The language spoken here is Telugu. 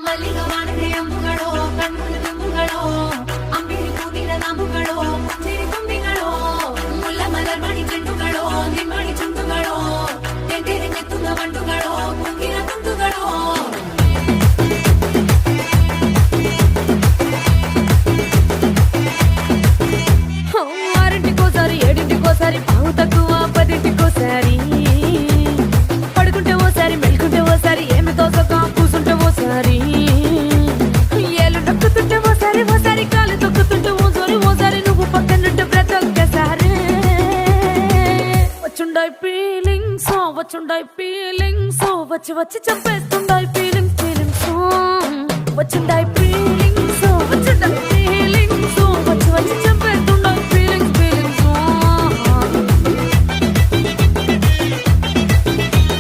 ಮಲ್ಲಿಗ ವಾಣದೆ ಅಂಬುಗಳೋ ಕಣ್ಣುಗಳು ತುಂಬುಗಳೋ ಅಂಬಿರಿ ಕೂತಿರ ನಾಂಬುಗಳೋ ಮುಂಜಿರಿ ತುಂಬಿಗಳೋ ಮುಲ್ಲ ಮಲರ್ ಮಣಿ ಚೆಂಡುಗಳೋ ನಿಮ್ಮಣಿ ಚುಂಡುಗಳೋ ತೆಂಟೆರೆ ನೆತ್ತುಗ ಬಂಡುಗಳೋ ಕುಂಗಿನ ತುಂಡುಗಳೋ ఆరింటికోసారి ఏడింటికోసారి పావు తక్కువ పదింటికోసారి పడుకుంటే ఓసారి మెలుకుంటే ఓసారి ఏమి తోసక కూసుంటే ఓసారి ఏలు నొక్కుతుంటే ఓసారి ఓసారి కాలు తొక్కుతుంటే ఓసారి నువ్వు పక్కనుంటే ప్రతి ఒక్కసారి వచ్చుండాయి ఫీలింగ్స్ వచ్చి వచ్చి చంపేస్తుండాయి ఫీలింగ్స్ వచ్చిండాయి ఫీలింగ్స్ వచ్చిండాయి